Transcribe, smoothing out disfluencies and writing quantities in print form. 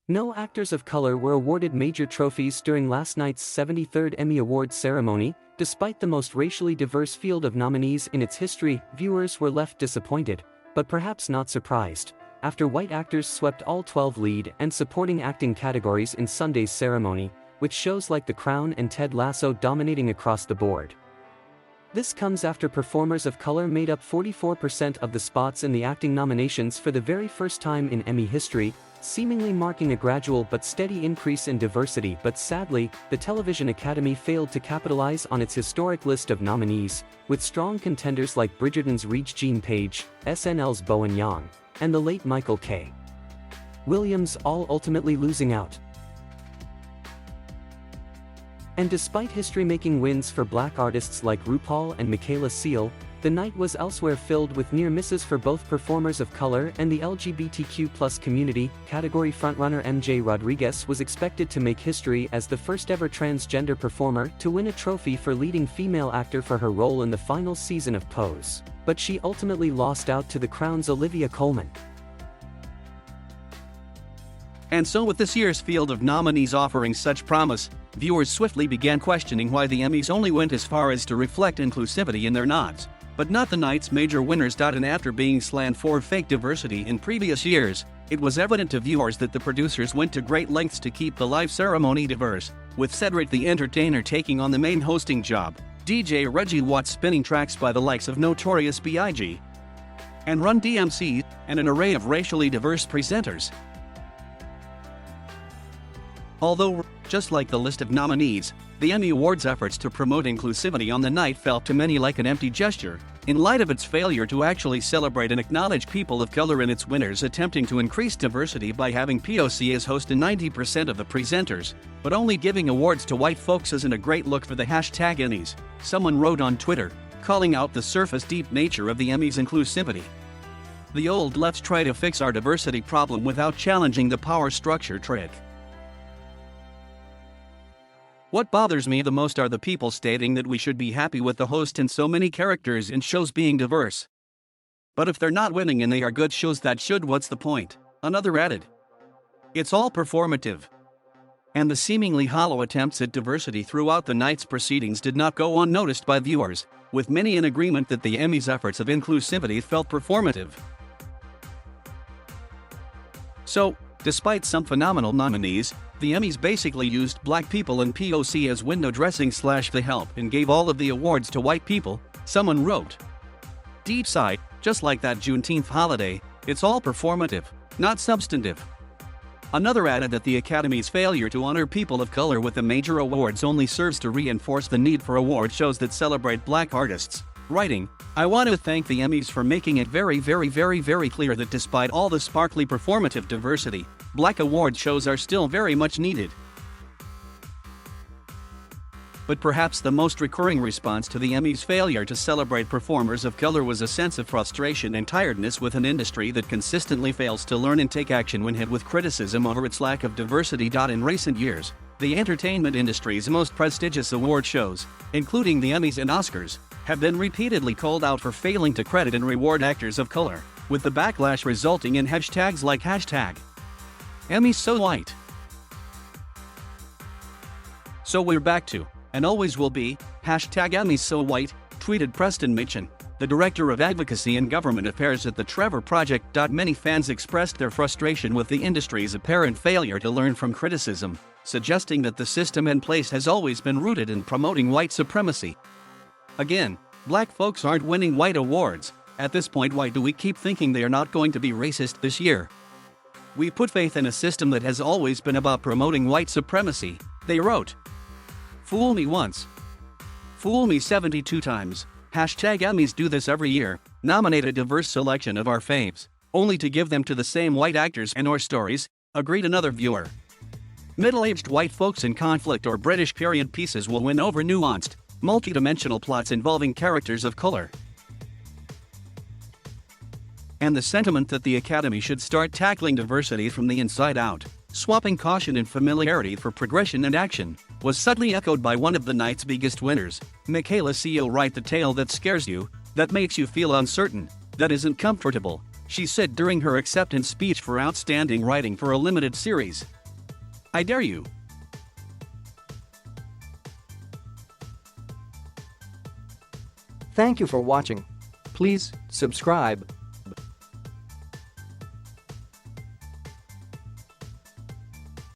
No actors of color were awarded major trophies during last night's 73rd Emmy Awards ceremony. Despite the most racially diverse field of nominees in its history, viewers were left disappointed, but perhaps not surprised, after white actors swept all 12 lead and supporting acting categories in Sunday's ceremony, with shows like The Crown and Ted Lasso dominating across the board. This comes after performers of color made up 44% of the spots in the acting nominations for the very first time in Emmy history, seemingly marking a gradual but steady increase in diversity. But sadly, the Television Academy failed to capitalize on its historic list of nominees, with strong contenders like Bridgerton's Regé Page, SNL's Bowen Yang, and the late Michael K. Williams all ultimately losing out. And despite history-making wins for black artists like RuPaul and Michaela Seal, the night was elsewhere filled with near misses for both performers of color and the LGBTQ+ community. Category frontrunner MJ Rodriguez was expected to make history as the first-ever transgender performer to win a trophy for leading female actor for her role in the final season of Pose, but she ultimately lost out to The Crown's Olivia Colman. And so, with this year's field of nominees offering such promise, viewers swiftly began questioning why the Emmys only went as far as to reflect inclusivity in their nods, but not the night's major winners. And after being slammed for fake diversity in previous years, it was evident to viewers that the producers went to great lengths to keep the live ceremony diverse, with Cedric the Entertainer taking on the main hosting job, DJ Reggie Watts spinning tracks by the likes of Notorious B.I.G. and Run DMC, and an array of racially diverse presenters. Although, just like the list of nominees, the Emmy Awards' efforts to promote inclusivity on the night felt to many like an empty gesture, in light of its failure to actually celebrate and acknowledge people of color in its winners, attempting to increase diversity by having POC as host to 90% of the presenters, but only giving awards to white folks isn't a great look for the hashtag Emmys, someone wrote on Twitter, calling out the surface-deep nature of the Emmys' inclusivity. The old let's try to fix our diversity problem without challenging the power structure trick. What bothers me the most are the people stating that we should be happy with the host and so many characters in shows being diverse. But if they're not winning and they are good shows that should, what's the point? Another added. It's all performative. And the seemingly hollow attempts at diversity throughout the night's proceedings did not go unnoticed by viewers, with many in agreement that the Emmys' efforts of inclusivity felt performative. So, despite some phenomenal nominees, the Emmys basically used black people and POC as window dressing / the help and gave all of the awards to white people, someone wrote. Deep sigh, just like that Juneteenth holiday, it's all performative, not substantive. Another added that the Academy's failure to honor people of color with the major awards only serves to reinforce the need for award shows that celebrate black artists, writing, I want to thank the Emmys for making it very clear that despite all the sparkly performative diversity, black award shows are still very much needed. But perhaps the most recurring response to the Emmys' failure to celebrate performers of color was a sense of frustration and tiredness with an industry that consistently fails to learn and take action when hit with criticism over its lack of diversity. In recent years, the entertainment industry's most prestigious award shows, including the Emmys and Oscars, have been repeatedly called out for failing to credit and reward actors of color, with the backlash resulting in hashtags like #Emmys So White. So we're back to, and always will be, #Emmys So White, tweeted Preston Mitchen, the Director of Advocacy and Government Affairs at the Trevor Project. Many fans expressed their frustration with the industry's apparent failure to learn from criticism, suggesting that the system in place has always been rooted in promoting white supremacy. Again, black folks aren't winning white awards. At this point, why do we keep thinking they are not going to be racist this year? We put faith in a system that has always been about promoting white supremacy, they wrote. Fool me once. Fool me 72 times. #Emmys do this every year, nominate a diverse selection of our faves, only to give them to the same white actors and/or stories, agreed another viewer. Middle-aged white folks in conflict or British period pieces will win over nuanced, multi-dimensional plots involving characters of color. And the sentiment that the Academy should start tackling diversity from the inside out, swapping caution and familiarity for progression and action, was subtly echoed by one of the night's biggest winners, Michaela Seal. Write the tale that scares you, that makes you feel uncertain, that isn't comfortable, she said during her acceptance speech for outstanding writing for a limited series. "I dare you." Thank you for watching. Please subscribe.